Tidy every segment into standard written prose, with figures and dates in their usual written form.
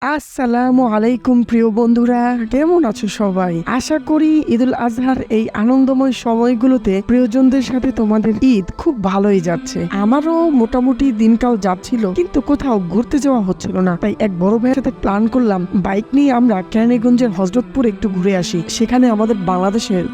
আসসালামু আলাইকুম প্রিয় বন্ধুরা, কেমন আছো সবাই? আশা করি ঈদুল আজহার এই আনন্দময় সময়গুলোতে প্রিয়জনদের সাথে তোমাদের ঈদ খুব ভালোই যাচ্ছে। আমারও মোটামুটি দিনকাল যাচ্ছিল, কিন্তু কোথাও ঘুরতে যাওয়া হচ্ছিল না। তাই এক বড় ভাইয়ের সাথে প্ল্যান করলাম বাইক নিয়ে আমরা কেরানীগঞ্জের হযরতপুর একটু ঘুরে আসি। সেখানে আমাদের বাংলাদেশের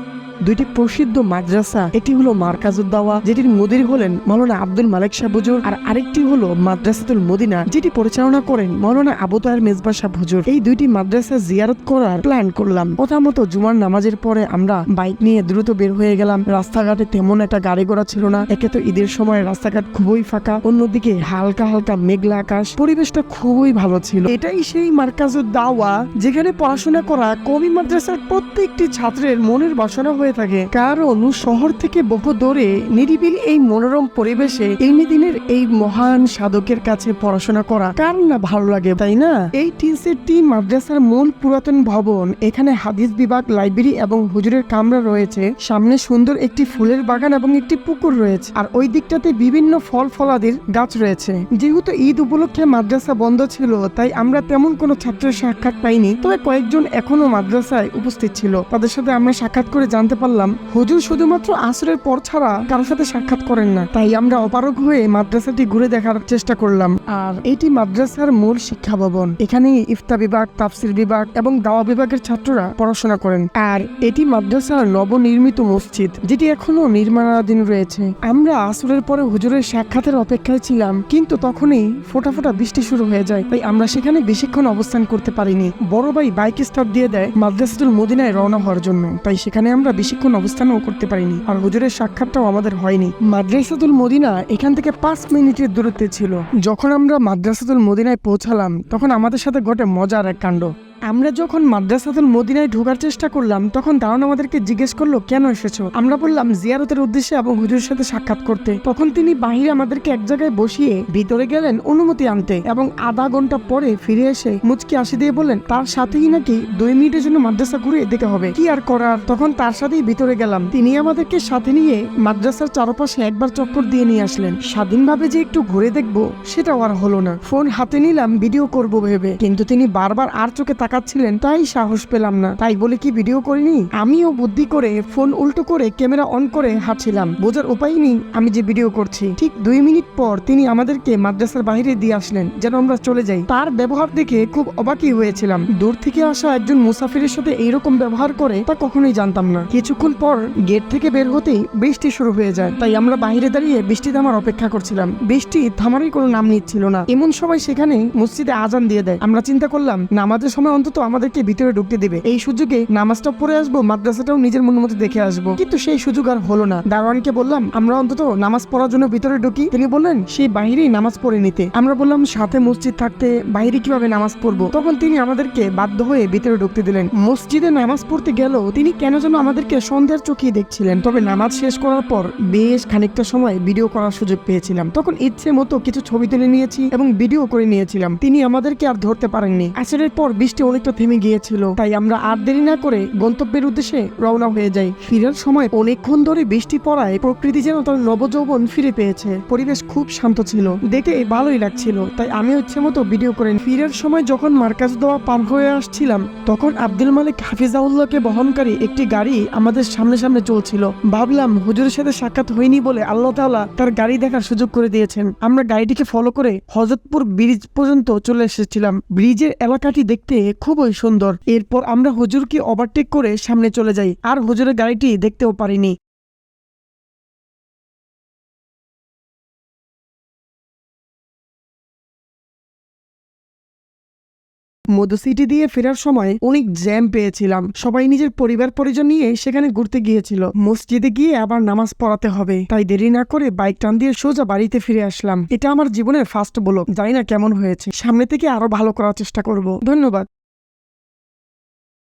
দুইটি প্রসিদ্ধ মাদ্রাসা, একটি হলো মারকাজুদ দাওয়া, যেটির মুদির হলেন মাওলানা আব্দুল মালিক শাহ হুজুর, আর আরেকটি হলো মাদ্রাসাতুল মদিনা, যেটি পরিচালনা করেন মাওলানা আবু তাহের মেজবা শাহ হুজুর। এই দুইটি মাদ্রাসা জিয়ারত করার প্ল্যান করলাম। প্রথমত জুমার নামাজের পরে আমরা বাইক নিয়ে দ্রুত বের হয়ে গেলাম। রাস্তাঘাটে তেমন একটা গাড়ি ঘোড়া ছিল না। একে তো ঈদের সময় রাস্তাঘাট খুবই ফাঁকা, অন্যদিকে হালকা হালকা মেঘলা আকাশ, পরিবেশটা খুবই ভালো ছিল। এটাই সেই মারকাজুদ দাওয়া যেখানে পড়াশোনা করা কওমি মাদ্রাসার প্রত্যেকটি ছাত্রের মনের বাসনা হয়ে থাকে। কারণ শহর থেকে বহু দূরে নিরিবিলি এই মনোরম পরিবেশে ইলমি দিনের এই মহান সাধকের কাছে পড়াশোনা করা কার না ভালো লাগে, তাই না? এই টিনসেটটি মাদ্রাসার মূল পুরাতন ভবন। এখানে হাদিস বিভাগ, লাইব্রেরি এবং হুজুরের কামরা রয়েছে। সামনে সুন্দর একটি ফুলের বাগান এবং একটি পুকুর রয়েছে, আর ওই দিকটাতে বিভিন্ন ফল ফলাদির গাছ রয়েছে। যেহেতু ঈদ উপলক্ষে মাদ্রাসা বন্ধ ছিল, তাই আমরা তেমন কোনো ছাত্রের সাক্ষাৎ পাইনি। তবে কয়েকজন এখনো মাদ্রাসায় উপস্থিত ছিল। তাদের সাথে আমরা সাক্ষাৎ করে জানতে পারলাম হুজুর শুধুমাত্র আসরের পর ছাড়া কারোর সাথে সাক্ষাৎ করেন না। তাই আমরা অপারগ হয়ে মাদ্রাসাটি ঘুরে দেখার চেষ্টা করলাম। আর এটি মাদ্রাসার মূল শিক্ষা ভবন। এখানে ইফতা বিভাগ, তাফসির বিভাগ এবং দাওয়া বিভাগের ছাত্ররা পড়াশোনা করেন। আর এটি মাদ্রাসার নবনির্মিত মসজিদ, যেটি এখনো নির্মাণাধীন রয়েছে। আমরা আসরের পরে হুজুরের সাক্ষাতের অপেক্ষায় ছিলাম, কিন্তু তখনই ফোঁটা ফোঁটা বৃষ্টি শুরু হয়ে যায়। তাই আমরা সেখানে বেশিক্ষণ অবস্থান করতে পারিনি। বড় ভাই বাইক স্টার্ট দিয়ে দেয় মাদ্রাসাতুল মদিনায় রওনা হওয়ার জন্য। তাই সেখানে আমরা বেশিক্ষণ অবস্থানও করতে পারিনি, আর হুজুরের সাক্ষাৎটাও আমাদের হয়নি। মাদ্রাসাতুল মদিনা এখান থেকে 5 মিনিটের দূরত্বে ছিল। যখন আমরা মাদ্রাসাতুল মদিনায় পৌঁছালাম, তখন আমাদের সাথে ঘটে মজার এক কাণ্ড। আমরা যখন মাদ্রাসাতুল মদিনায় ঢোকার চেষ্টা করলাম, তখন দারোয়ান আমাদেরকে জিজ্ঞেস করলো, কেন এসেছো? আমরা বললাম জিয়ারতের উদ্দেশ্যে এবং হুজুরের সাথে সাক্ষাৎ করতে। তখন তিনি বাহিরে আমাদেরকে এক জায়গায় বসিয়ে ভিতরে গেলেন অনুমতি আনতে, এবং আধা ঘন্টা পরে ফিরে এসে মুচকি হাসি দিয়ে বললেন তার সাথেই নাকি 2 মিনিটের জন্য মাদ্রাসা ঘুরে দিতে হবে। কি আর করার, তখন তার সাথেই ভিতরে গেলাম। তিনি আমাদেরকে সাথে নিয়ে মাদ্রাসার চারপাশে একবার চক্কর দিয়ে নিয়ে আসলেন। স্বাধীনভাবে যে একটু ঘুরে দেখবো সেটাও আর হলো না। ফোন হাতে নিলাম ভিডিও করবো ভেবে, কিন্তু তিনি বারবার আর চোখে তাকাচ্ছিলেন, তাই সাহস পেলাম না। তাই বলে কি ভিডিও করিনি? আমিও বুদ্ধি করে ফোন উল্টো করে ক্যামেরা অন করে হাঁটছিলাম। বোঝার উপায় নেই আমি যে ভিডিও করছি। ঠিক 2 মিনিট পর তিনি আমাদেরকে মাদ্রাসার বাইরে দিয়ে আসলেন যেন আমরা চলে যাই। তার ব্যবহার দেখে খুব অবাকই হয়েছিলাম। দূর থেকে আসা একজন মুসাফিরের সাথে এইরকম ব্যবহার করে তা কখনোই জানতাম না। কিছুক্ষণ পর গেট থেকে বের হতেই বৃষ্টি শুরু হয়ে যায়। তাই আমরা বাইরে দাঁড়িয়ে বৃষ্টি থামার অপেক্ষা করছিলাম। বৃষ্টি থামারই কোনো নাম নিচ্ছিল না। এমন সময় সেখানে মসজিদে আজান দিয়ে দেয়। আমরা চিন্তা করলাম নামাজের সময় অন্তত আমাদেরকে ভিতরে ঢুকতে দিবে। এই সুযোগে নামাজটা পড়ে আসবো, মাদ্রাসাটাও নিজের মন মতো দেখে আসবো। কিন্তু সেই সুযোগ আর হলো না। দারোয়ানকে বললাম আমরা অন্তত নামাজ পড়ার জন্য ভিতরে ঢুকি। তিনি বললেন সেই বাইরেই নামাজ পড়ে নিতে। আমরা বললাম সাথে মসজিদ থাকতে বাইরে কিভাবে নামাজ পড়বো? তখন তিনি আমাদেরকে বাধ্য হয়ে ভিতরে ঢুকতে দিলেন। মসজিদে নামাজ পড়তে গেলেও তিনি কেন যেন আমাদেরকে সন্ধ্যার চোখেই দেখছিলেন। তবে নামাজ শেষ করার পর বেশ খানিকটা সময় ভিডিও করার সুযোগ পেয়েছিলাম। তখন ইচ্ছে মতো কিছু ছবি তুলে নিয়েছি এবং ভিডিও করে নিয়েছিলাম। তিনি আমাদেরকে আর ধরতে পারেননি। আসরের পর বৃষ্টি অনেকটা থেমে গিয়েছিল, তাই আমরা আর দেরি না করে গন্তব্যের উদ্দেশ্যে রওনা হয়ে যাই। ফিরার সময় অনেকক্ষণ ধরে বৃষ্টি পড়ায় প্রকৃতি যেন তার নবযৌবন ফিরে পেয়েছে। পরিবেশ খুব শান্ত ছিল, দেখে ভালোই লাগছিল। তাই আমি ইচ্ছে মতো ভিডিও করে ফিরার সময় যখন মার্কাজ দেওয়া পার হয়ে আসছিলাম, তখন আব্দুল মালিক হাফিজাউল্লাহকে বহনকারী একটি গাড়ি আমাদের সামনে সামনে চলছিল। ভাবলাম হুজুরের সাথে সাক্ষাৎ হয়নি বলে আল্লাহ তাআলা তার গাড়ি দেখার সুযোগ করে দিয়েছেন। আমরা গাড়িটিকে ফলো করে হযরতপুর ব্রিজ পর্যন্ত চলে এসেছিলাম। ব্রিজের এলাকাটি দেখতে খুবই সুন্দর। এরপর আমরা হুজুরকে ওভারটেক করে সামনে চলে যাই, আর হুজুরের গাড়িটি দেখতেও পারিনি। মধু সিটি দিয়ে ফেরার সময় অনেক জ্যাম পেয়েছিলাম। সবাই নিজের পরিবার পরিজন নিয়ে সেখানে ঘুরতে গিয়েছিল। মসজিদে গিয়ে আবার নামাজ পড়াতে হবে, তাই দেরি না করে বাইক টান দিয়ে সোজা বাড়িতে ফিরে আসলাম। এটা আমার জীবনের ফার্স্ট ব্লগ, জানি না কেমন হয়েছে। সামনে থেকে আরো ভালো করার চেষ্টা করব। ধন্যবাদ।